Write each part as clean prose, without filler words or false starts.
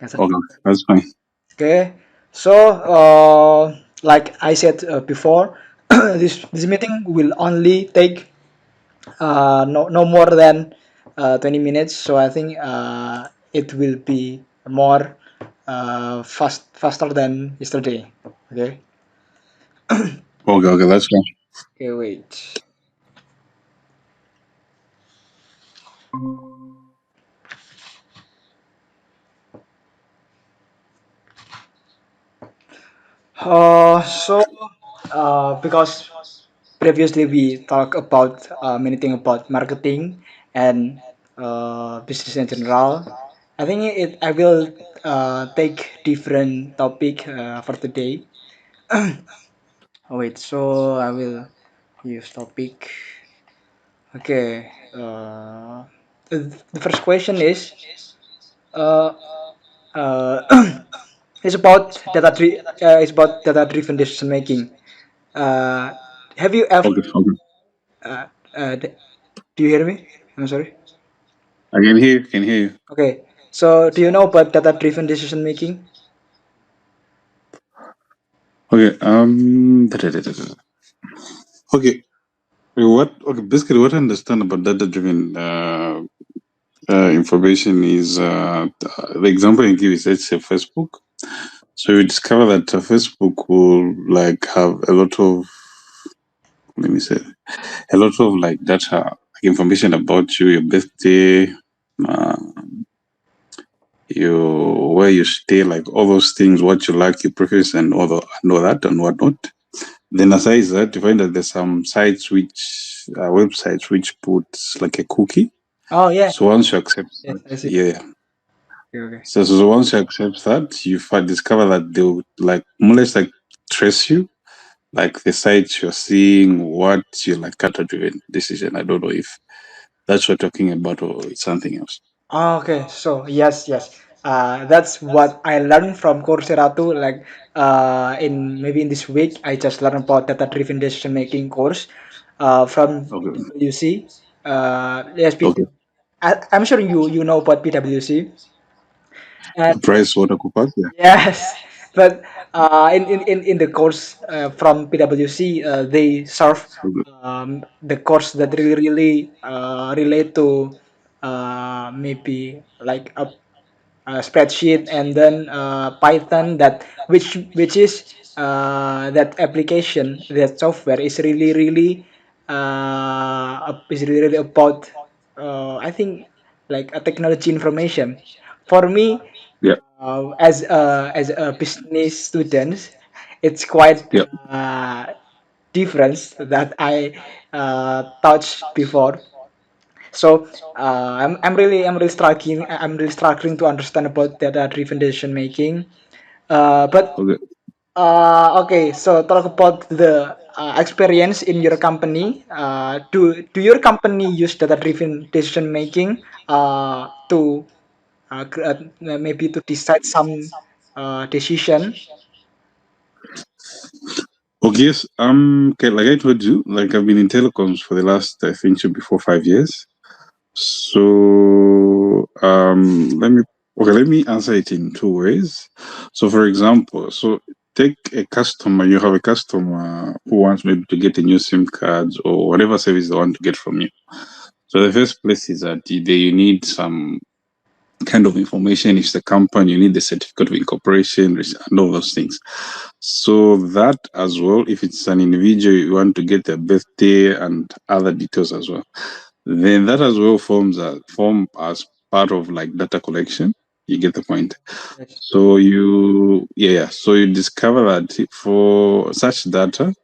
Okay, that's fine. Okay, so like I said before, this meeting will only take no more than 20 minutes. So I think it will be more faster than yesterday. Okay. Okay, that's fine. Okay, wait. So because previously we talked about many things about marketing and business in general. I think I will take different topic for today. Oh, wait, so I will use topic. Okay. The first question is uh, it's about it's about data driven decision making. Uh, have you ever Okay, okay. uh, do you hear me? I'm sorry. I can hear you. Can hear you. Okay. So do you know about data driven decision making? Okay. Okay. What? Okay. Basically, what I understand about data-driven information is the example you give is, let's say, Facebook. So you discover that Facebook will like have a lot of, let me say, a lot of like data, like information about you, your birthday, uh, your where you stay, like all those things, what you like, your preference, and all that and whatnot. Then aside that, you find that there's some sites which websites which put like a cookie. Oh yeah. So once you accept Yes, that, I see. yeah. Okay, okay. So once you accept that, you discover that they'll like more or less like trace you, like the sites you're seeing, what you like, data-driven decision. I don't know if that's what you're talking about or it's something else. Oh, okay. So yes, yes. That's what I learned from Coursera too. Like in maybe in this week, I just learned about data driven decision making course from Okay. PwC. Yes, Okay. I'm sure you know about PwC. And Price water coupons, yeah. yes, but in the course from PwC, they serve Okay. the course that really relate to maybe like a spreadsheet and then Python that which is that application that software is really about I think like a technology information. For me, Yeah. as a business student, it's quite Yeah. difference that I touched before. So I'm really struggling to understand about data driven decision making. But Okay. okay, so talk about the experience in your company. Do your company use data driven decision making to maybe to decide some decision? Okay, yes. Okay, like I told you, like I've been in telecoms for the last, I think, should be 4 5 years. So, let me answer it in two ways. So, for example, so take a customer, you have a customer who wants maybe to get a new SIM card or whatever service they want to get from you. So, the first place is that you need some kind of information. If it's a company, you need the certificate of incorporation and all those things. So that as well, if it's an individual, you want to get their birthday and other details as well. Then that as well form as part of like data collection. You get the point. Yes. So so you discover that for such data,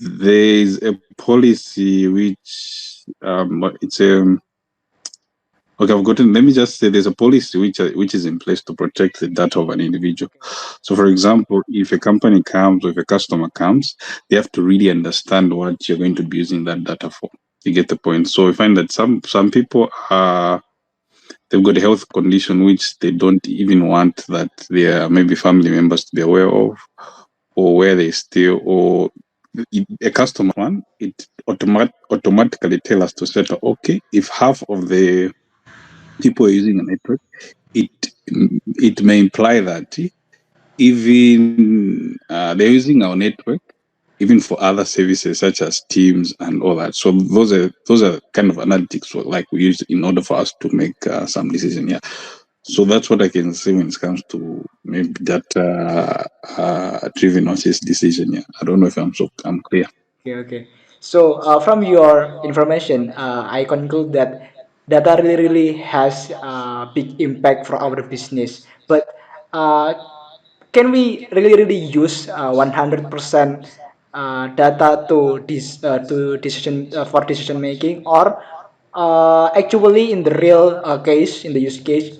there is a policy which it's a okay, I've gotten. Let me just say, there's a policy which is in place to protect the data of an individual. So, for example, if a company comes or if a customer comes, they have to really understand what you're going to be using that data for. You get the point. So, we find that some people are they've got a health condition which they don't even want that their maybe family members to be aware of, or where they stay, or a customer one, it automatically tell us to set okay if half of the people are using a network, it it may imply that even they're using our network even for other services such as Teams and all that. So those are kind of analytics like we use in order for us to make some decision. Yeah. So that's what I can say when it comes to maybe data driven notice decision. Yeah. I don't know if I'm clear. Okay, okay. So from your information, I conclude that data really has big impact for our business. But uh, can we really use 100% data to decision for decision making, or actually in the real case, in the use case,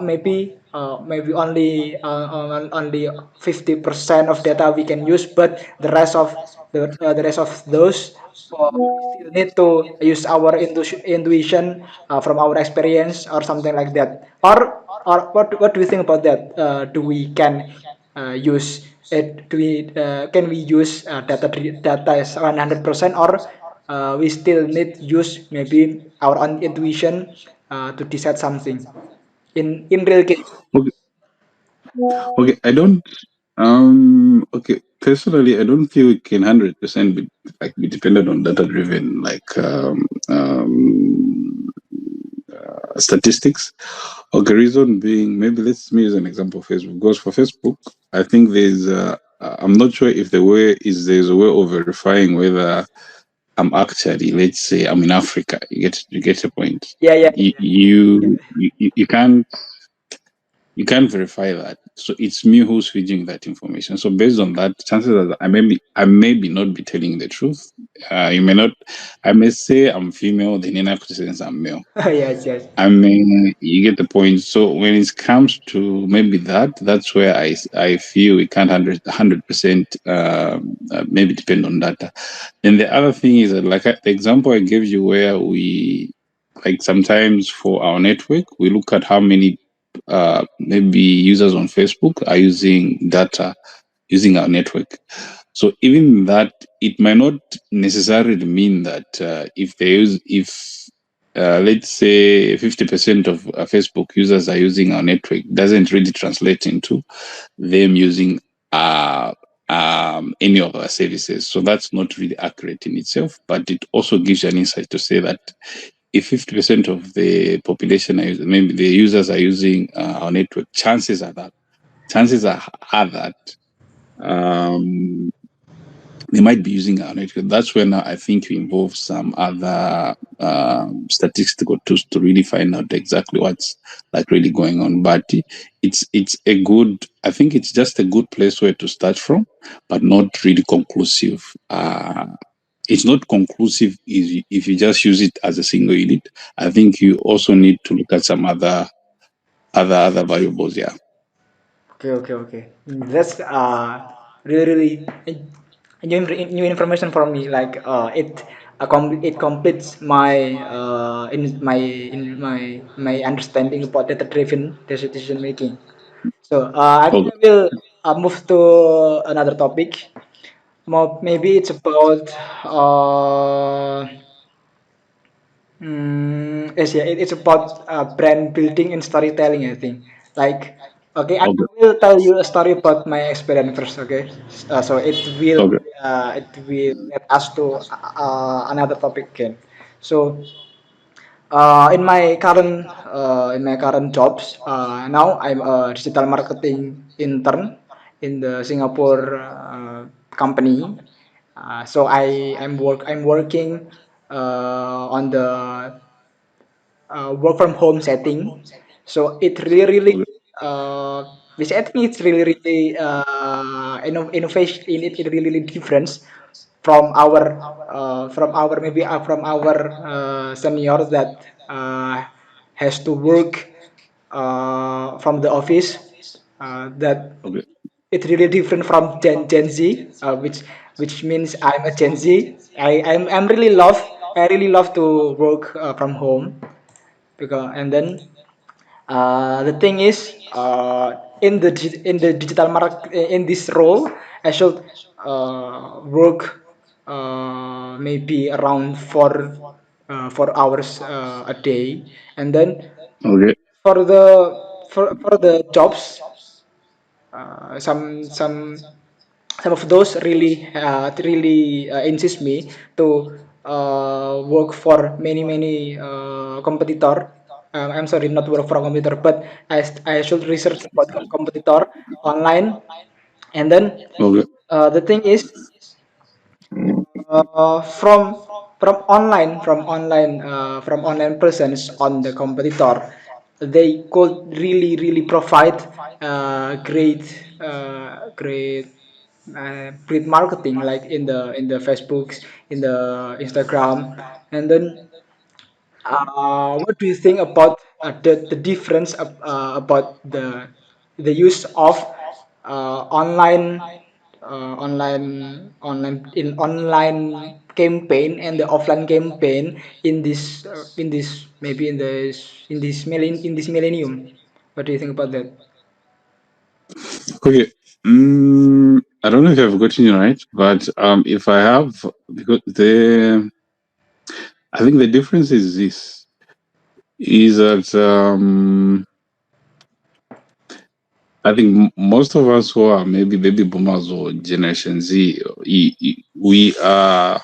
maybe only 50% of data we can use, but the rest of those we still need to use our intuition from our experience or something like that. Or what do you think about that? Do we can use it? Can we use data as 100%, or we still need use maybe our own intuition to decide something in real case? Okay. Okay. I don't. Okay. Personally, I don't feel it can 100% be dependent on data driven statistics. Okay, reason being, maybe let's me use an example of Facebook. Because for Facebook, I think I'm not sure if there's a way of verifying whether I'm actually, let's say, I'm in Africa. You get a point. Yeah, yeah, You yeah. you, you can't verify that. So it's me who's feeding that information. So based on that, chances are that I may be not be telling the truth. You may not. I may say I'm female, then in actual sense I'm male. Yes, yes. I mean, you get the point. So when it comes to maybe that's where I feel we can't 100% maybe depend on data. And the other thing is that, like the example I gave you, where we like sometimes for our network, we look at how many maybe users on Facebook are using data using our network. So even that, it might not necessarily mean that if let's say 50% of Facebook users are using our network, doesn't really translate into them using any of our services. So that's not really accurate in itself, but it also gives you an insight to say that if 50% of the population maybe the users are using our network, chances are that um, they might be using our network. That's when I think you involve some other statistical tools to really find out exactly what's like really going on. But it's a good. I think it's just a good place where to start from, but not really conclusive. It's not conclusive if you just use it as a single unit. I think you also need to look at some other variables. Yeah. Okay, okay, okay. That's really new information for me. Like it completes my understanding about data driven decision making. So I think Okay. I will move to another topic. Maybe it's about yes, yeah, it's about brand building and storytelling, I think. Like, okay, I Okay. will tell you a story about my experience first, okay? So Okay. it will lead us to another topic again. So, in my current jobs, now I'm a digital marketing intern in the Singapore company. So I'm working on the work from home setting. So it really Okay. which I think it's really innovation in it, really different from our maybe from our seniors that has to work from the office, that Okay. it's really different from Gen Z, which means I'm a Gen Z. I really love to work from home, because and then the thing is, in the digital market, in this role, I should work maybe around 4 hours a day, and then Okay. for the for the jobs, some of those really insist me to work for many competitor. I'm sorry, not work for a competitor, but I should research about competitor online, and then Okay. the thing is, from from online presence on the competitor, they could really provide great great marketing, like in the Facebooks, in the Instagram. And then what do you think about the difference about the use of online campaign and the offline campaign in this maybe in this millennium? What do you think about that? Okay. I don't know if I've gotten you right, but if I have, because I think the difference is this: is that I think most of us who are maybe baby boomers or Generation Z, we are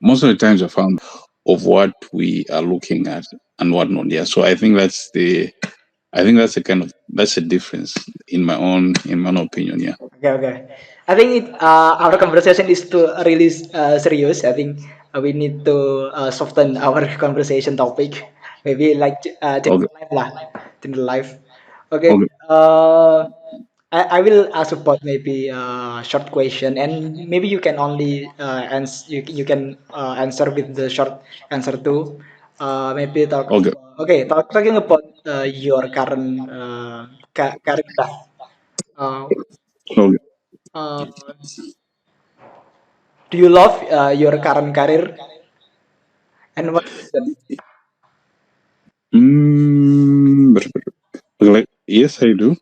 most of the times I found of what we are looking at and whatnot. Yeah, so I think that's a kind of that's a difference in my own opinion. Yeah. Okay, okay. I think our conversation is too really serious. I think we need to soften our conversation topic. Maybe like Okay. general life lah, general life. Okay. Okay. I will ask about maybe short question, and maybe you can only you can answer with the short answer too. Maybe Okay. talking about your current career lah. Uh, Okay. uh, do you love your current career, and what reason? Like yes, I do,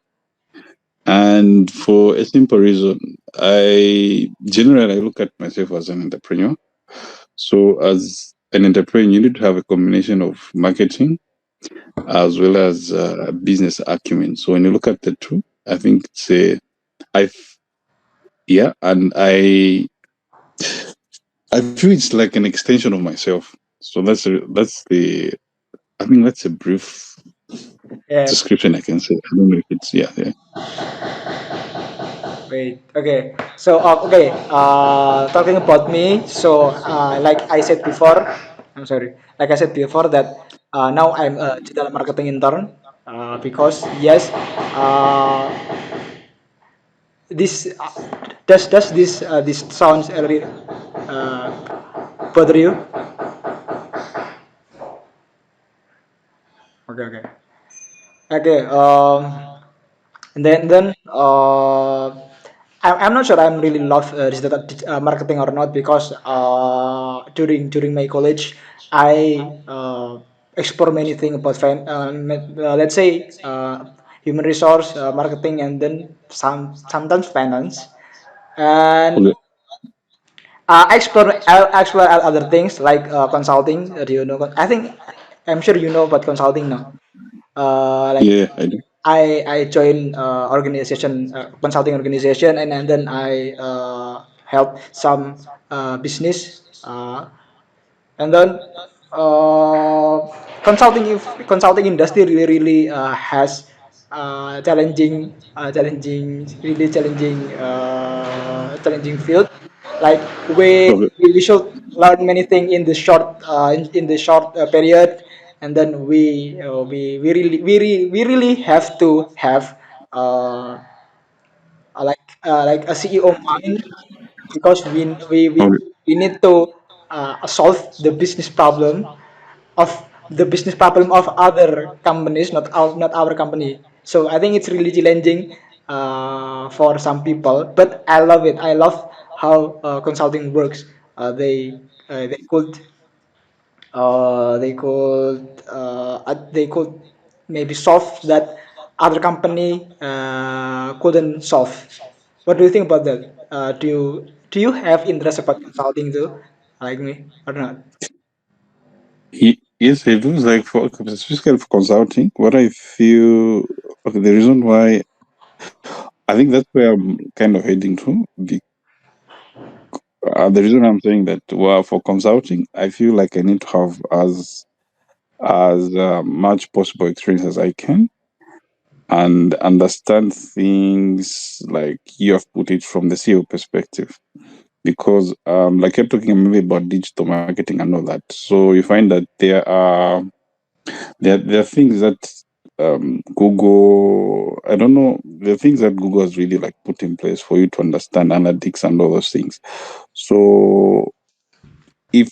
and for a simple reason, I generally I look at myself as an entrepreneur. So as an entrepreneur, you need to have a combination of marketing as well as business acumen. So when you look at the two, I think it's a I yeah, and I feel it's like an extension of myself. So that's the I think that's a brief Yeah. description I can say. I don't know if it's yeah. Wait. Okay. So okay. Talking about me. So like I said before, I'm sorry. Like I said before that now I'm a digital marketing intern. Because yes, uh, this does this sounds a little bother you? Okay. Okay. Okay. And then I'm not sure I'm really love digital marketing or not, because during my college I explore many things about let's say human resource marketing, and then sometimes finance, and Okay. I explore other things like consulting. Do you know? I think I'm sure you know about consulting now. Like Yeah, I do. I join organization consulting organization, and then I help some business, and then uh, consulting industry really has challenging field. Like Okay. we should learn many things in the in the short period, and then we really have to have uh, like a CEO mind, because Okay. we need to solve the business problem of of other companies, not our company. So I think it's really challenging for some people, but I love it. I love how consulting works. They could they could maybe solve that other company couldn't solve. What do you think about that? Do you have interest about consulting too, like me, or not? Yes, I do. Like for specifically for consulting, what I feel, okay, the reason why I think that's where I'm kind of heading to. The reason I'm saying that, well, for consulting, I feel like I need to have as much possible experience as I can and understand things like you have put it from the CEO perspective. Because, like you're talking maybe about digital marketing and all that, so you find that there are things that Google, I don't know, there are things that Google has really like put in place for you to understand analytics and all those things. So if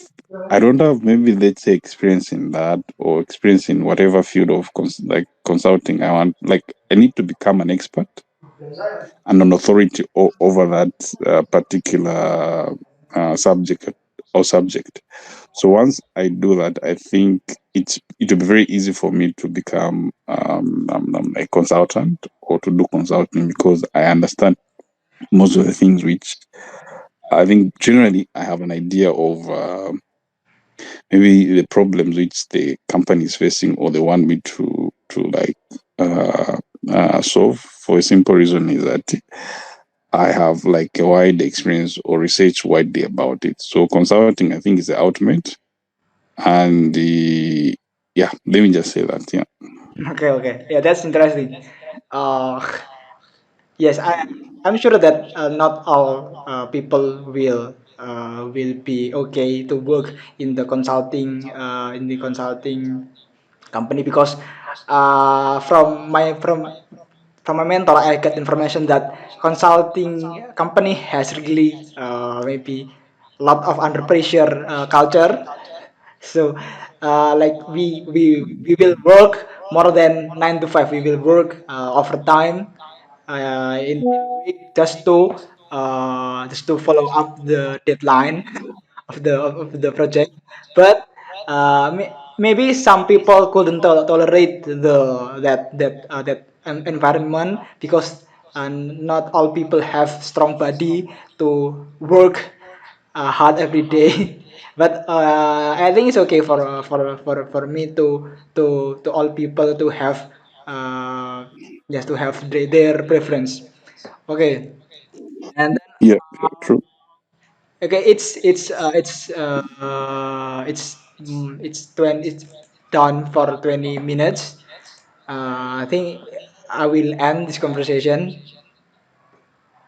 I don't have maybe let's say experience in that or experience in whatever field of like consulting I want, like I need to become an expert and an authority over that particular subject or subject. So once I do that, I think it will be very easy for me to become a consultant or to do consulting because I understand most of the things which I think generally I have an idea of maybe the problems which the company is facing or they want me to like solve. For a simple reason is that I have like a wide experience or research widely about it. So consulting, I think, is the ultimate. And yeah, let me just say that. Yeah. Okay, okay. Yeah, that's interesting. Uh, yes, I'm sure that not all people will be okay to work in the consulting company because from my mentor I get information that consulting company has really maybe a lot of under pressure culture. So like we will work more than 9 to 5. We will work overtime in a week just to follow up the deadline of the project. But maybe some people couldn't tolerate that environment because not all people have strong body to work hard every day. But I think it's okay for me to all people to have uh, just to have their preference. Okay, and then Yeah, yeah, true. okay, it's done for 20 minutes. I think I will end this conversation.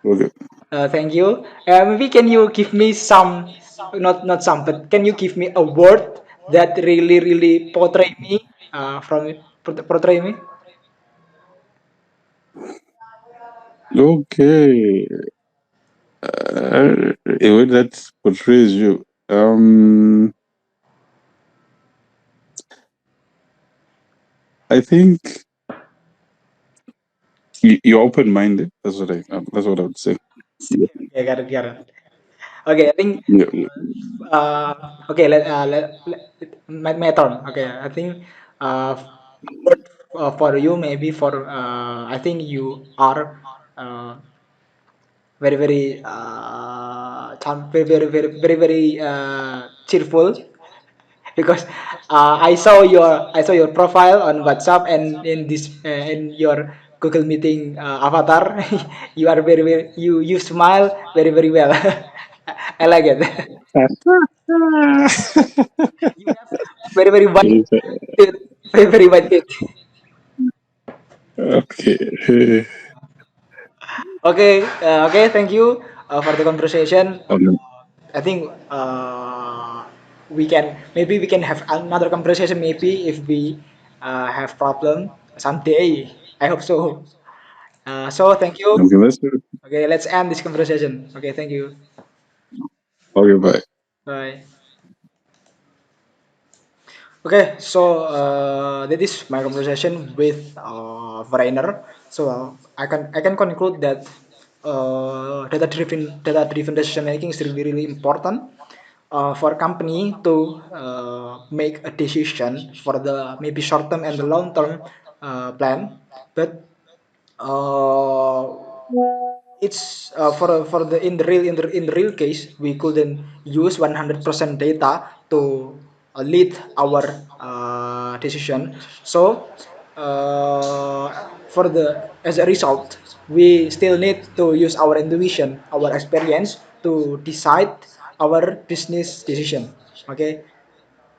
Okay. Thank you. Maybe can you give me some, not some, but can you give me a word that really portray me portray me? Okay. A way that portrays you. I think you're open-minded. That's what I would say. Yeah, Okay, got it. Okay, I think yeah, yeah. okay. My turn. Okay, I think word for you maybe for I think you are uh, very cheerful because I saw your profile on WhatsApp and in this in your Google Meeting avatar. You are you smile very well. I like it. You have very white Yes, teeth, very white teeth. okay. Okay, okay. Thank you for the conversation. Okay. I think we can have another conversation maybe if we have problem someday. I hope so. So thank you. Okay, let's do it. Okay, let's end this conversation. Okay, thank you. Okay, bye. Bye. Okay, so that is my conversation with Verainer. So I can conclude that data driven decision making is really important for company to make a decision for the maybe short term and the long term plan. But uh, it's for the in the real case we couldn't use 100% data to lead our decision. So for the as a result, we still need to use our intuition, our experience to decide our business decision. Okay.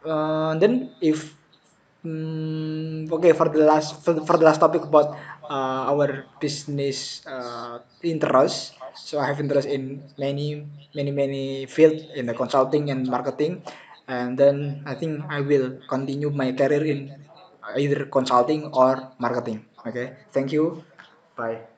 Then if okay, for the last topic about our business interest. So I have interest in many field in the consulting and marketing, and then I think I will continue my career in either consulting or marketing. Okay, thank you. Bye.